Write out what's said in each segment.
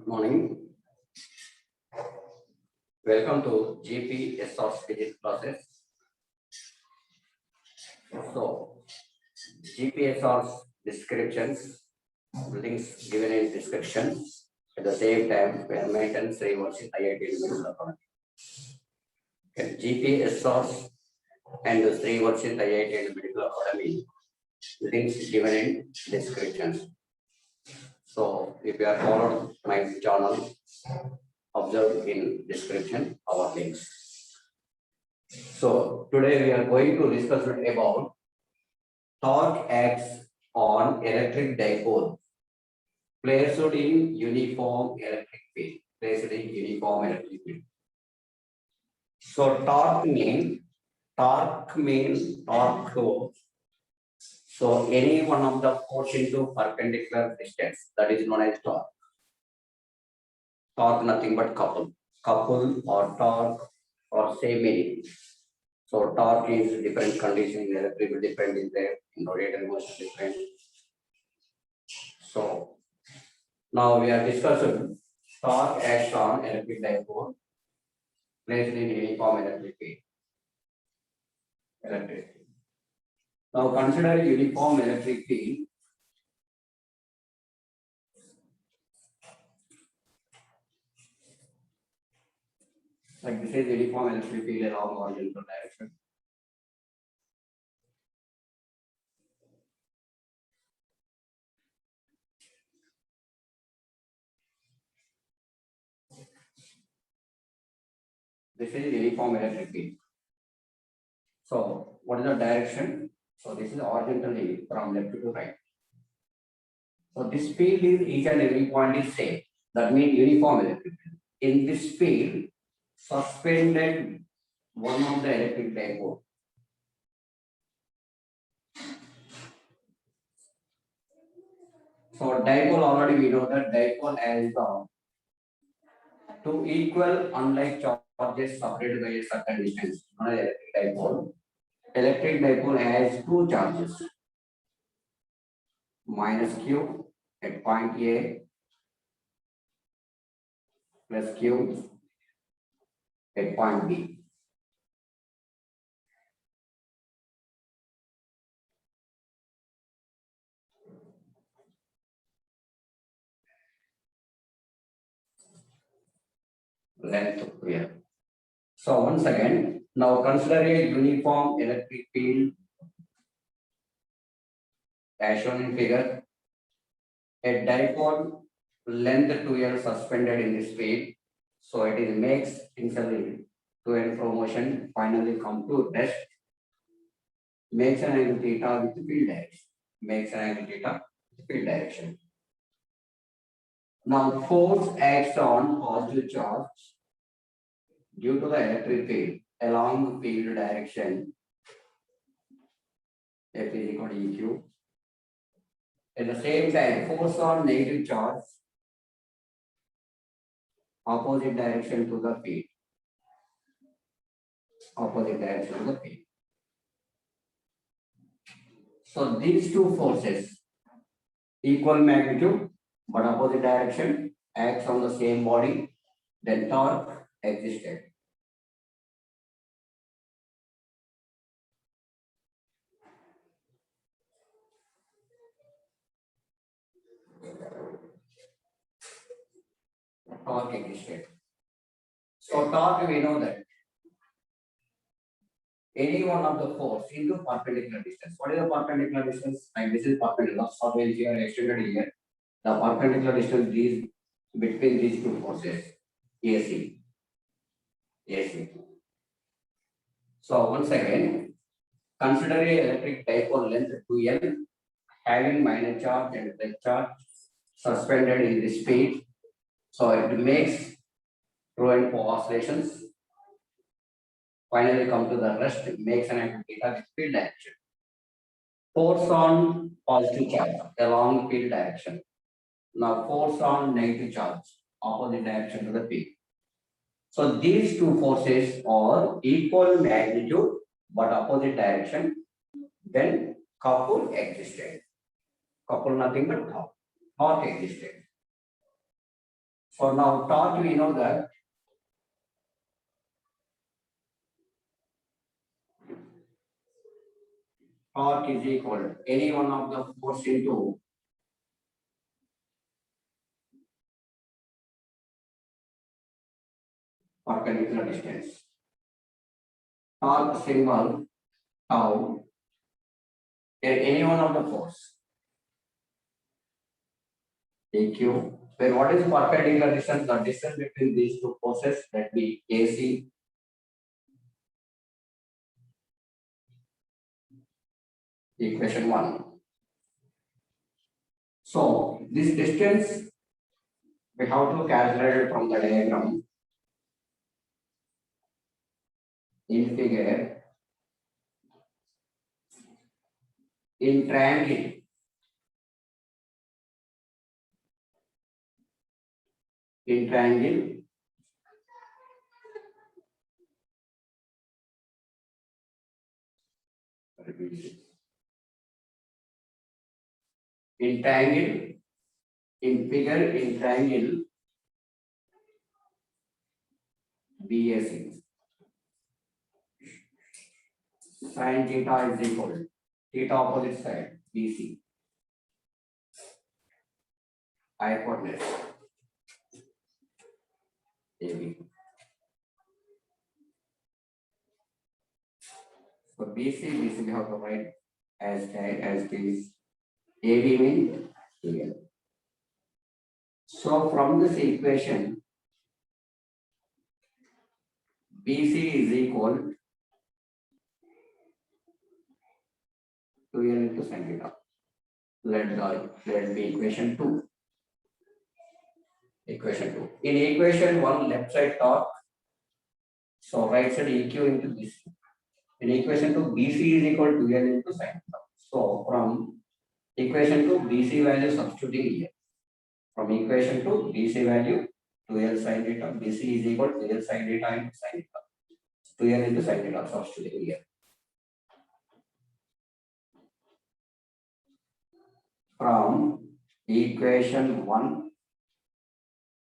Morning. Welcome to GPSR physics classes. So, GPSR's descriptions, links given in description. At the same time, we are maintaining three words in IIT Medical Academy. Okay. GPSR's and the three words in IIT Medical Academy. Links given in description. So, if you are followed my channel, observe in description our links. So today we are going to discuss about torque acts on electric dipole placed in uniform electric field. So torque means torque. So any one of the force into perpendicular distance, that is known as torque. Torque nothing but couple or torque or same meaning. So torque is different condition in electric different is there, in rotatory motion different. So now we are discussing torque acts on electric dipole placed in uniform electric field. Now consider uniform electric field. Like this is uniform electric field along horizontal direction. This is uniform electric field. So what is the direction? So this is horizontally from left to right. So this field is each and every point is same. That means uniform electric field. In this field, suspended one of the electric dipole. So dipole already we know that dipole has two equal unlike charges separated by a certain distance. Electric dipole has two charges. Minus Q at point A plus Q at point B. Length here. So once again, now consider a uniform electric field as shown in figure. A dipole length 2L suspended in this field. So it is makes initially to and from motion, finally come to rest. Makes an angle theta with field direction. Makes an angle theta with field direction. Now force acts on positive charge due to the electric field along field direction. F is equal to EQ. At the same time, force on negative charge opposite direction to the field. Opposite direction to the field. So these two forces, equal magnitude but opposite direction, acts on the same body, then torque existed. Torque existed. So torque we know that any one of the force into perpendicular distance. What is the perpendicular distance? Like this is perpendicular. So when here extended here, the perpendicular distance is between these two forces, AC. So once again, consider a electric dipole length 2L having minor charge and plus charge suspended in this field. So it makes through and for oscillations. Finally come to the rest, it makes an angle theta with field direction. Force on positive charge along field direction. Now force on negative charge, opposite direction to the field. So these two forces are equal magnitude but opposite direction. Then couple existed. Couple nothing but torque existed. So now torque, we know that torque is equal to any one of the force into perpendicular distance. Torque symbol tau, any one of the force. AQ. Where what is perpendicular distance? The distance between these two forces, that be AC. Equation 1. So this distance we have to calculate it from the diagram in figure. In triangle, in triangle, in figure, in triangle BAC, sin theta is equal to theta opposite side BC, hypotenuse AB. So BC we have to write as this. AB means here. So from this equation, BC is equal to L into sin theta. Let be equation 2. Equation 2. In equation 1, left side torque. So right side EQ into BC. In equation 2, BC is equal to L into sin theta. So from equation 2, BC value substituting here. From equation 2, BC value to L sin theta. BC is equal to L sin theta into sin theta. 2L into sin theta substituting here. From equation 1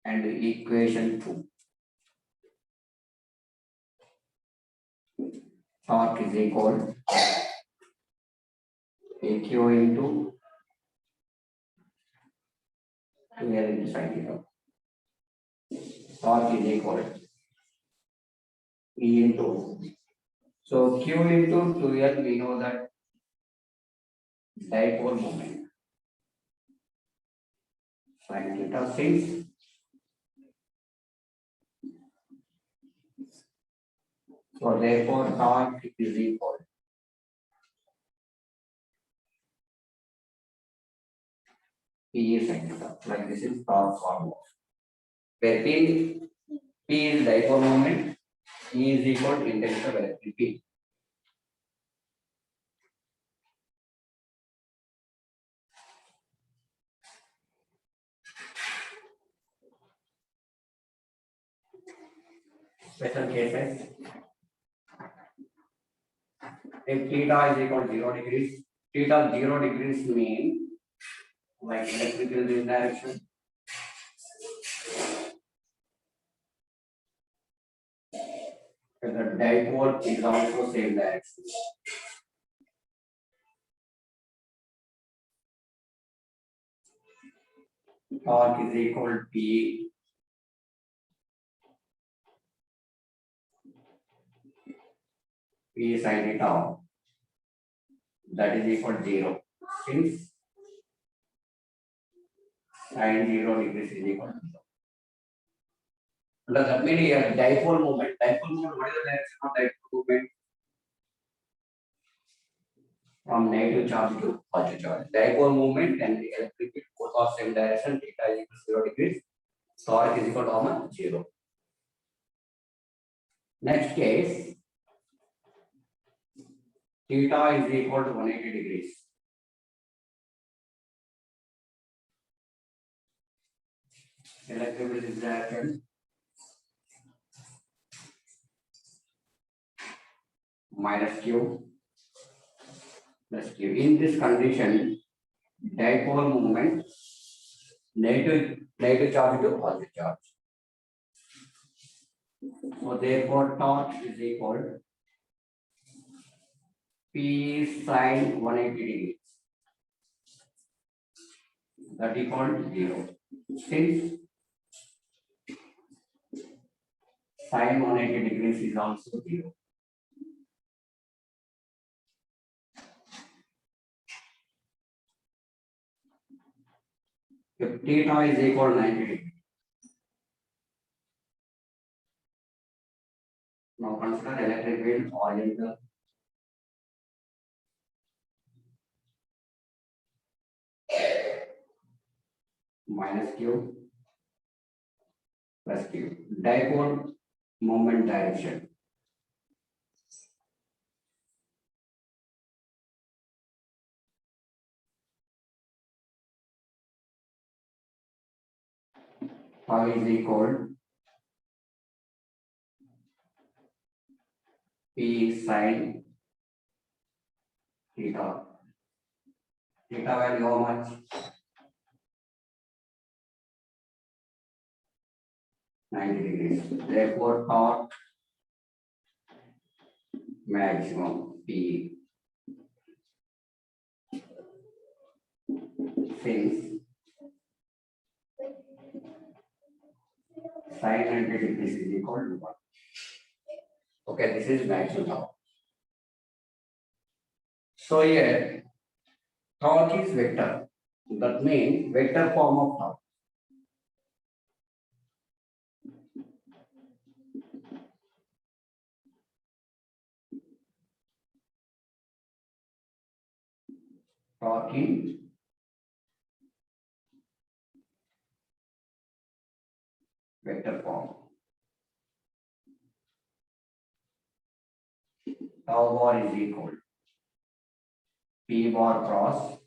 and equation 2, torque is equal AQ into 2L into sin theta. Torque is equal E into, so Q into 2L, we know that dipole moment. Sin theta 6. So therefore torque is equal P sin theta. Like this is torque formula. Where P is dipole moment, E is equal to intensity of electric field. Special cases. If theta is equal to 0 degrees, theta 0 degrees mean like electric field in direction. And the dipole is also same direction. Torque is equal to P sin theta, that is equal to 0. Since sin 0 degrees is equal to 0. Does that mean here dipole moment? Dipole moment, what is the direction of dipole moment? From negative charge to positive charge. Dipole moment and the electric field both are same direction. Theta is equal to 0 degrees. Torque is equal to how much? 0. Next case, theta is equal to 180 degrees. Electric field is direction minus Q plus Q. In this condition, dipole moment negative charge to positive charge. So therefore torque is equal P sine 180 degrees. That equal to 0. Since sine 180 degrees is also 0. If theta is equal to 90 degrees. Now consider electric field oriented minus q plus q. Dipole moment direction. Phi is equal P sine theta. Theta value how much? 90 degrees. Therefore, torque maximum P since sine 90 degrees is equal to 1. Okay, this is maximum torque. So here, torque is vector. That means vector form of torque. Torque in vector form. Tau bar is equal P bar cross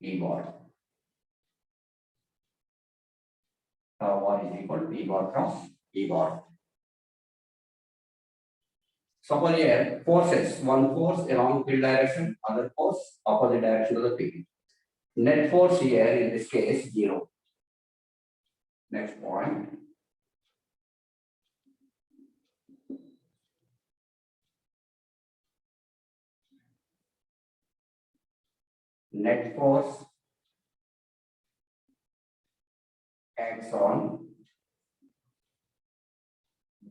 E bar. Tau bar is equal to P bar cross E bar. Suppose here forces, one force along field direction, other force opposite direction of the field. Net force here in this case 0. Next point. Net force acts on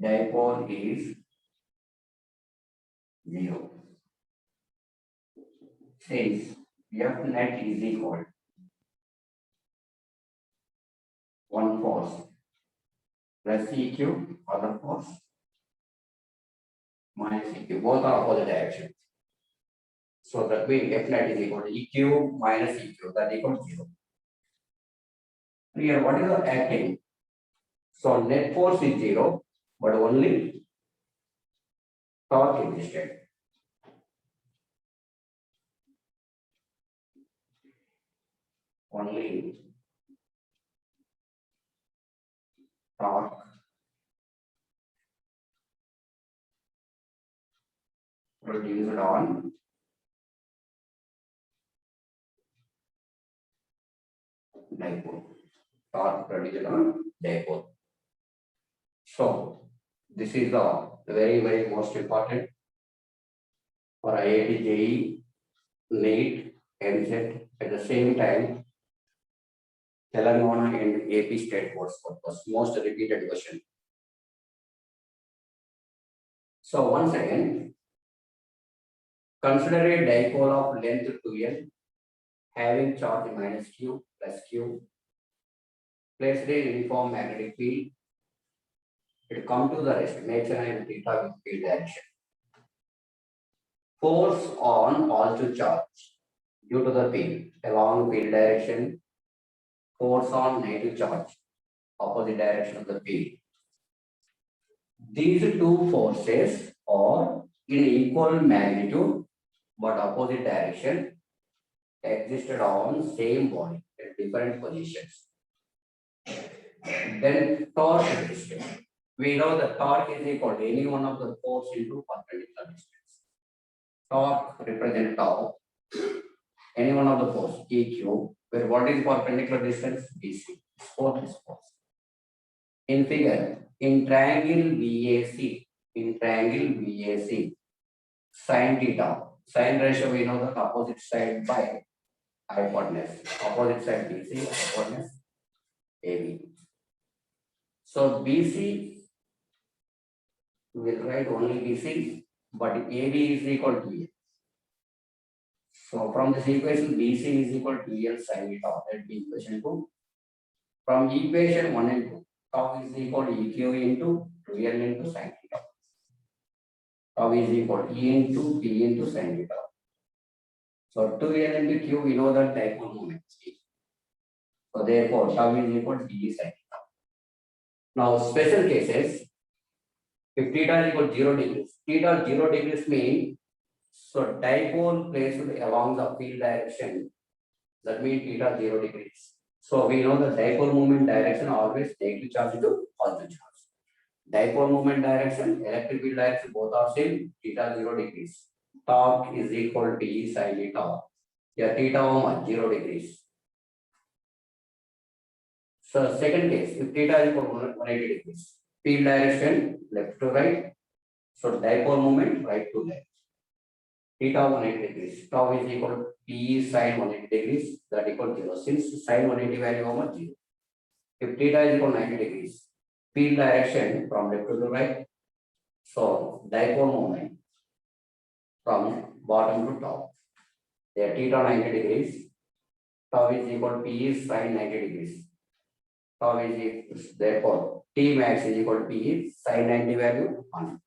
dipole is 0. Since F net is equal one force plus EQ, other force minus EQ, both are opposite directions. So that means F net is equal to EQ minus EQ, that equals 0. Here, what is the acting? So net force is 0, but only torque existed. Only torque produced on dipole. Torque produced on dipole. So this is the very most important for IIT JEE, NEET, NCET at the same time. Telangana and AP state boards purpose, most repeated question. So once again, consider a dipole of length 2L having charge minus Q plus Q placed in uniform magnetic field. It come to the rest, nature and theta with field direction. Force on all to charge due to the field along field direction. Force on negative charge opposite direction of the field. These two forces are in equal magnitude but opposite direction existed on same body at different positions. Then torque existed. We know the torque is equal to any one of the force into perpendicular distance. Torque represents tau. any one of the posts, EQ, where what is perpendicular distance? BC. Both is force. In figure, in triangle VAC, sin theta, sin ratio we know the opposite side by hypotenuse, opposite side BC, hypotenuse AB. So BC, we will write only BC, but AB is equal to A. So from this equation, BC is equal to L sin theta. That will be equation 2. From equation 1 and 2, tau is equal to EQ into 2L into sin theta. Tau is equal to E into P into sin theta. So 2L into Q, we know that dipole moment. So therefore, tau is equal to D sin theta. Now, special cases, if theta is equal to 0 degrees, theta 0 degrees means, so dipole placed along the field direction, that means theta 0 degrees. So we know the dipole moment direction always negative charge to positive charge. Dipole moment direction, electric field direction, both are same, theta 0 degrees. Torque is equal to E sin theta. Yeah, theta 0 degrees. So second case, if theta is equal to 180 degrees, field direction left to right, so dipole moment right to left. Theta 180 degrees, tau is equal to P sin 180 degrees, that equal to 0. Since sin 180 value how much? 0. If theta is equal to 90 degrees, field direction from left to the right, so dipole moment from bottom to top. There theta 90 degrees, tau is equal to P is sin 90 degrees. Tau is equal, therefore T max is equal to P is sin 90 value 1.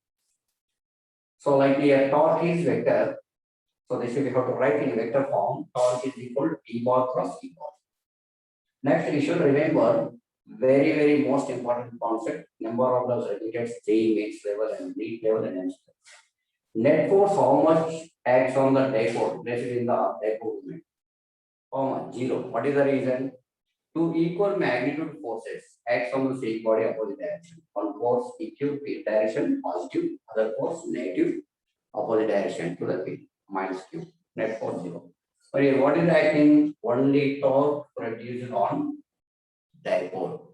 So like here torque is vector, so this we have to write in vector form, torque is equal to T bar cross E bar. Next we should remember very most important concept, number of those repeated JEE mains level and NEET level and MC. Net force how much acts on the dipole placed in the dipole moment? How much? 0. What is the reason? Two equal magnitude forces acts on the same body opposite direction. One force EQ field direction positive, other force negative opposite direction to the field minus Q. Net force 0. But here what is acting? Only torque produced on dipole.